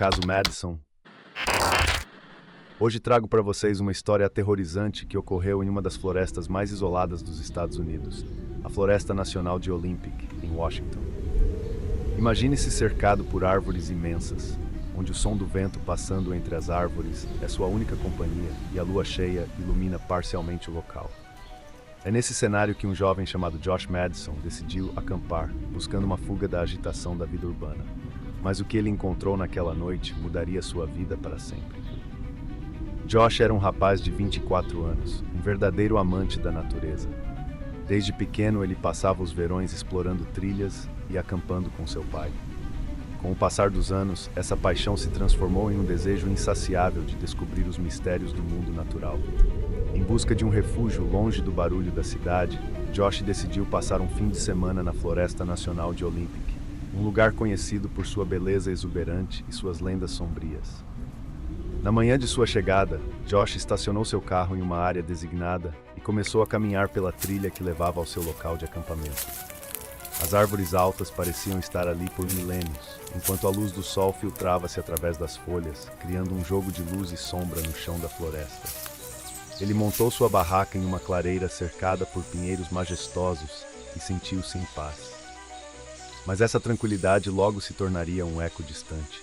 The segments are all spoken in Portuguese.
caso Madison. Hoje trago para vocês uma história aterrorizante que ocorreu em uma das florestas mais isoladas dos Estados Unidos, a Floresta Nacional de Olympic, em Washington. Imagine-se cercado por árvores imensas, onde o som do vento passando entre as árvores é sua única companhia e a lua cheia ilumina parcialmente o local. É nesse cenário que um jovem chamado Josh Madison decidiu acampar, buscando uma fuga da agitação da vida urbana. Mas o que ele encontrou naquela noite mudaria sua vida para sempre. Josh era um rapaz de 24 anos, um verdadeiro amante da natureza. Desde pequeno ele passava os verões explorando trilhas e acampando com seu pai. Com o passar dos anos, essa paixão se transformou em um desejo insaciável de descobrir os mistérios do mundo natural. Em busca de um refúgio longe do barulho da cidade, Josh decidiu passar um fim de semana na Floresta Nacional de Olympic, um lugar conhecido por sua beleza exuberante e suas lendas sombrias. Na manhã de sua chegada, Josh estacionou seu carro em uma área designada e começou a caminhar pela trilha que levava ao seu local de acampamento. As árvores altas pareciam estar ali por milênios, enquanto a luz do sol filtrava-se através das folhas, criando um jogo de luz e sombra no chão da floresta. Ele montou sua barraca em uma clareira cercada por pinheiros majestosos e sentiu-se em paz. Mas essa tranquilidade logo se tornaria um eco distante.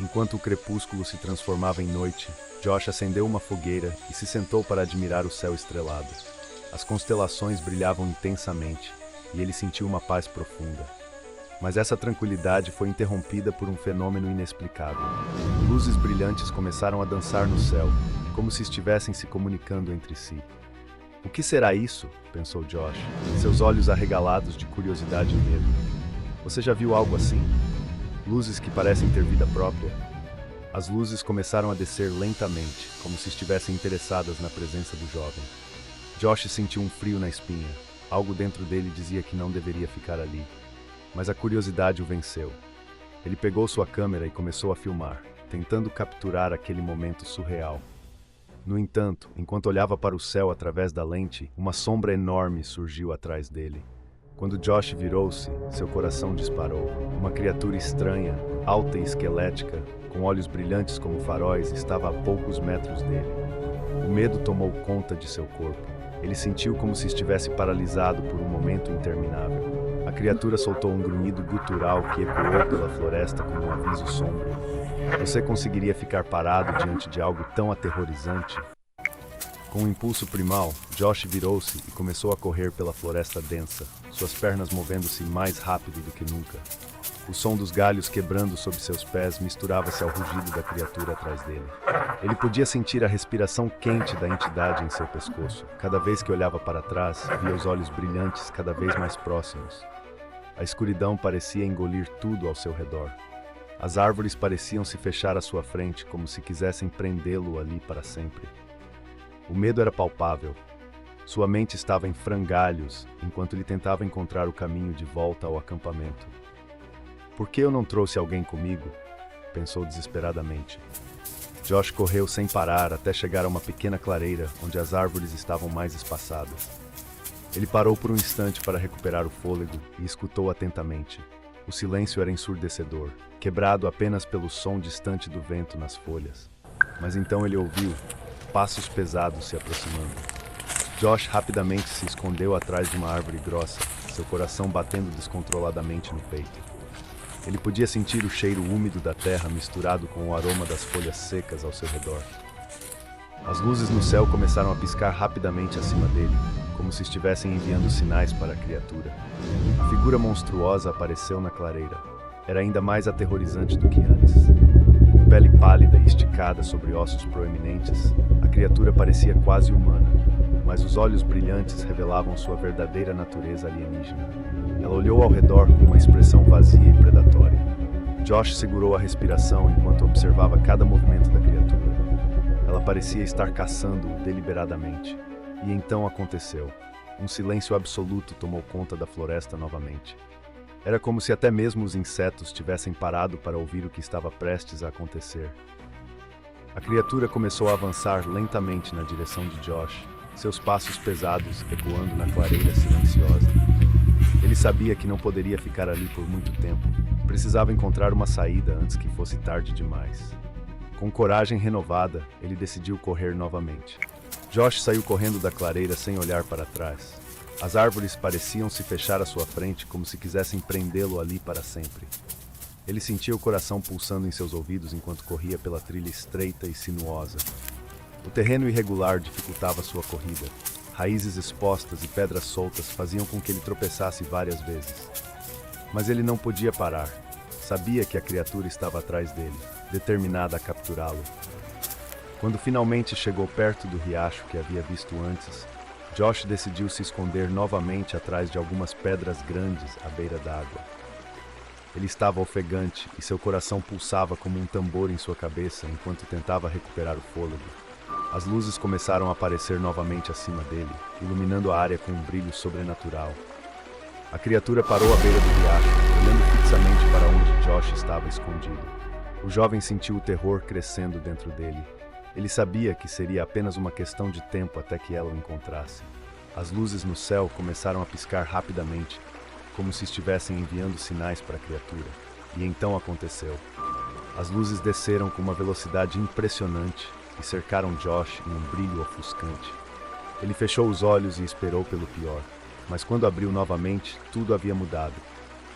Enquanto o crepúsculo se transformava em noite, Josh acendeu uma fogueira e se sentou para admirar o céu estrelado. As constelações brilhavam intensamente e ele sentiu uma paz profunda. Mas essa tranquilidade foi interrompida por um fenômeno inexplicável. Luzes brilhantes começaram a dançar no céu, como se estivessem se comunicando entre si. O que será isso? Pensou Josh, seus olhos arregalados de curiosidade e medo. Você já viu algo assim? Luzes que parecem ter vida própria? As luzes começaram a descer lentamente, como se estivessem interessadas na presença do jovem. Josh sentiu um frio na espinha. Algo dentro dele dizia que não deveria ficar ali. Mas a curiosidade o venceu. Ele pegou sua câmera e começou a filmar, tentando capturar aquele momento surreal. No entanto, enquanto olhava para o céu através da lente, uma sombra enorme surgiu atrás dele. Quando Josh virou-se, seu coração disparou. Uma criatura estranha, alta e esquelética, com olhos brilhantes como faróis, estava a poucos metros dele. O medo tomou conta de seu corpo. Ele sentiu como se estivesse paralisado por um momento interminável. A criatura soltou um grunhido gutural que ecoou pela floresta como um aviso sombrio. Você conseguiria ficar parado diante de algo tão aterrorizante? Com um impulso primal, Josh virou-se e começou a correr pela floresta densa, suas pernas movendo-se mais rápido do que nunca. O som dos galhos quebrando sob seus pés misturava-se ao rugido da criatura atrás dele. Ele podia sentir a respiração quente da entidade em seu pescoço. Cada vez que olhava para trás, via os olhos brilhantes cada vez mais próximos. A escuridão parecia engolir tudo ao seu redor. As árvores pareciam se fechar à sua frente, como se quisessem prendê-lo ali para sempre. O medo era palpável. Sua mente estava em frangalhos, enquanto ele tentava encontrar o caminho de volta ao acampamento. Por que eu não trouxe alguém comigo? Pensou desesperadamente. Josh correu sem parar até chegar a uma pequena clareira, onde as árvores estavam mais espaçadas. Ele parou por um instante para recuperar o fôlego e escutou atentamente. O silêncio era ensurdecedor, quebrado apenas pelo som distante do vento nas folhas. Mas então ele ouviu passos pesados se aproximando. Josh rapidamente se escondeu atrás de uma árvore grossa, seu coração batendo descontroladamente no peito. Ele podia sentir o cheiro úmido da terra misturado com o aroma das folhas secas ao seu redor. As luzes no céu começaram a piscar rapidamente acima dele, como se estivessem enviando sinais para a criatura. A figura monstruosa apareceu na clareira. Era ainda mais aterrorizante do que antes. Com pele pálida e esticada sobre ossos proeminentes, a criatura parecia quase humana, mas os olhos brilhantes revelavam sua verdadeira natureza alienígena. Ela olhou ao redor com uma expressão vazia e predatória. Josh segurou a respiração enquanto observava cada movimento da criatura. Ela parecia estar caçando-o deliberadamente. E então aconteceu. Um silêncio absoluto tomou conta da floresta novamente. Era como se até mesmo os insetos tivessem parado para ouvir o que estava prestes a acontecer. A criatura começou a avançar lentamente na direção de Josh, seus passos pesados ecoando na clareira silenciosa. Ele sabia que não poderia ficar ali por muito tempo, Precisava encontrar uma saída antes que fosse tarde demais. Com coragem renovada, ele decidiu correr novamente. Josh saiu correndo da clareira sem olhar para trás. As árvores pareciam se fechar à sua frente como se quisessem prendê-lo ali para sempre. Ele sentia o coração pulsando em seus ouvidos enquanto corria pela trilha estreita e sinuosa. O terreno irregular dificultava sua corrida. Raízes expostas e pedras soltas faziam com que ele tropeçasse várias vezes. Mas ele não podia parar. Sabia que a criatura estava atrás dele, determinada a capturá-lo. Quando finalmente chegou perto do riacho que havia visto antes, Josh decidiu se esconder novamente atrás de algumas pedras grandes à beira d'água. Ele estava ofegante e seu coração pulsava como um tambor em sua cabeça enquanto tentava recuperar o fôlego. As luzes começaram a aparecer novamente acima dele, iluminando a área com um brilho sobrenatural. A criatura parou à beira do riacho, olhando fixamente para onde Josh estava escondido. O jovem sentiu o terror crescendo dentro dele. Ele sabia que seria apenas uma questão de tempo até que ela o encontrasse. As luzes no céu começaram a piscar rapidamente, como se estivessem enviando sinais para a criatura. E então aconteceu. As luzes desceram com uma velocidade impressionante e cercaram Josh em um brilho ofuscante. Ele fechou os olhos e esperou pelo pior. Mas quando abriu novamente, tudo havia mudado.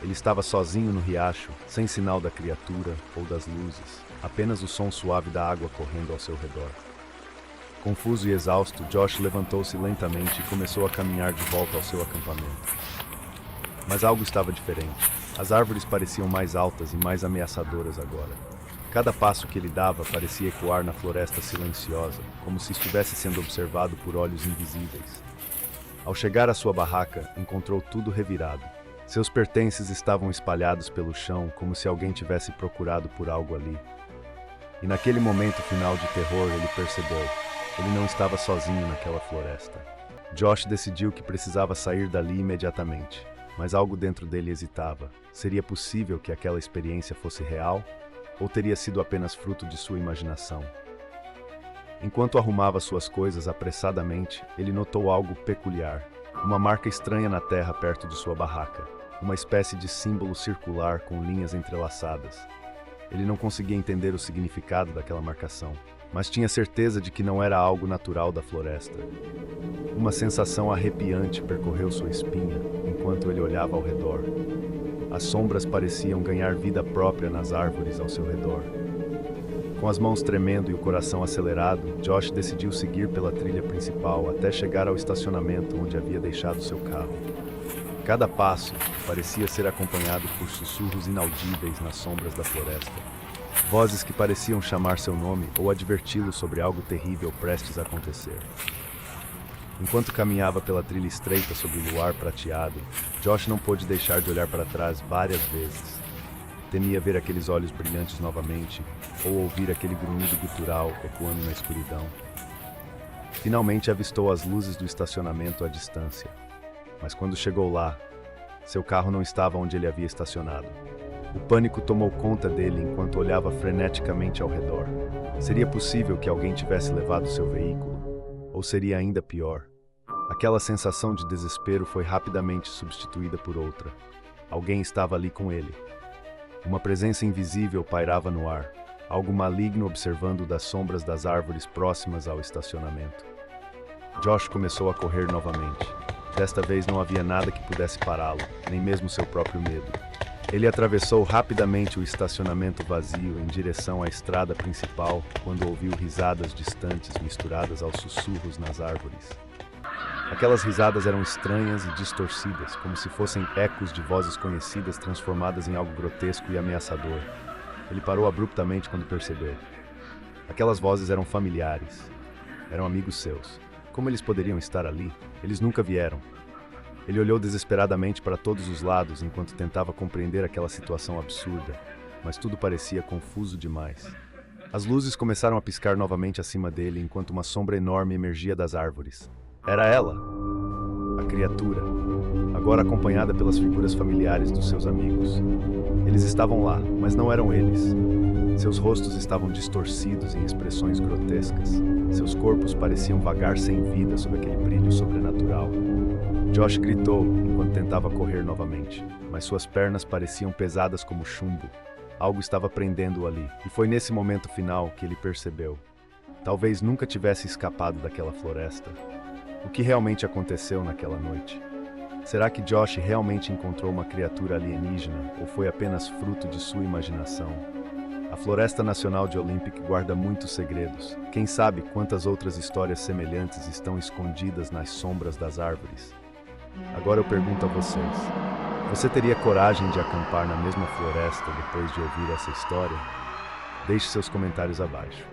Ele estava sozinho no riacho, sem sinal da criatura ou das luzes, apenas o som suave da água correndo ao seu redor. Confuso e exausto, Josh levantou-se lentamente e começou a caminhar de volta ao seu acampamento. Mas algo estava diferente. As árvores pareciam mais altas e mais ameaçadoras agora. Cada passo que ele dava parecia ecoar na floresta silenciosa, como se estivesse sendo observado por olhos invisíveis. Ao chegar à sua barraca, encontrou tudo revirado. Seus pertences estavam espalhados pelo chão, como se alguém tivesse procurado por algo ali. E naquele momento final de terror, ele percebeu. Ele não estava sozinho naquela floresta. Josh decidiu que precisava sair dali imediatamente, mas algo dentro dele hesitava. Seria possível que aquela experiência fosse real? Ou teria sido apenas fruto de sua imaginação? Enquanto arrumava suas coisas apressadamente, ele notou algo peculiar. Uma marca estranha na terra perto de sua barraca. Uma espécie de símbolo circular com linhas entrelaçadas. Ele não conseguia entender o significado daquela marcação, mas tinha certeza de que não era algo natural da floresta. Uma sensação arrepiante percorreu sua espinha enquanto ele olhava ao redor. As sombras pareciam ganhar vida própria nas árvores ao seu redor. Com as mãos tremendo e o coração acelerado, Josh decidiu seguir pela trilha principal até chegar ao estacionamento onde havia deixado seu carro. Cada passo parecia ser acompanhado por sussurros inaudíveis nas sombras da floresta. Vozes que pareciam chamar seu nome ou adverti-lo sobre algo terrível prestes a acontecer. Enquanto caminhava pela trilha estreita sob o luar prateado, Josh não pôde deixar de olhar para trás várias vezes. Temia ver aqueles olhos brilhantes novamente, ou ouvir aquele grunhido gutural ecoando na escuridão. Finalmente avistou as luzes do estacionamento à distância. Mas quando chegou lá, seu carro não estava onde ele havia estacionado. O pânico tomou conta dele enquanto olhava freneticamente ao redor. Seria possível que alguém tivesse levado seu veículo? Ou seria ainda pior? Aquela sensação de desespero foi rapidamente substituída por outra. Alguém estava ali com ele. Uma presença invisível pairava no ar, algo maligno observando das sombras das árvores próximas ao estacionamento. Josh começou a correr novamente. Desta vez não havia nada que pudesse pará-lo, nem mesmo seu próprio medo. Ele atravessou rapidamente o estacionamento vazio em direção à estrada principal quando ouviu risadas distantes misturadas aos sussurros nas árvores. Aquelas risadas eram estranhas e distorcidas, como se fossem ecos de vozes conhecidas transformadas em algo grotesco e ameaçador. Ele parou abruptamente quando percebeu. Aquelas vozes eram familiares. Eram amigos seus. Como eles poderiam estar ali? Eles nunca vieram. Ele olhou desesperadamente para todos os lados enquanto tentava compreender aquela situação absurda, mas tudo parecia confuso demais. As luzes começaram a piscar novamente acima dele enquanto uma sombra enorme emergia das árvores. Era ela, a criatura, agora acompanhada pelas figuras familiares dos seus amigos. Eles estavam lá, mas não eram eles. Seus rostos estavam distorcidos em expressões grotescas. Seus corpos pareciam vagar sem vida sob aquele brilho sobrenatural. Josh gritou enquanto tentava correr novamente, mas suas pernas pareciam pesadas como chumbo. Algo estava prendendo-o ali, e foi nesse momento final que ele percebeu. Talvez nunca tivesse escapado daquela floresta. O que realmente aconteceu naquela noite? Será que Josh realmente encontrou uma criatura alienígena ou foi apenas fruto de sua imaginação? A Floresta Nacional de Olympic guarda muitos segredos. Quem sabe quantas outras histórias semelhantes estão escondidas nas sombras das árvores? Agora eu pergunto a vocês: você teria coragem de acampar na mesma floresta depois de ouvir essa história? Deixe seus comentários abaixo.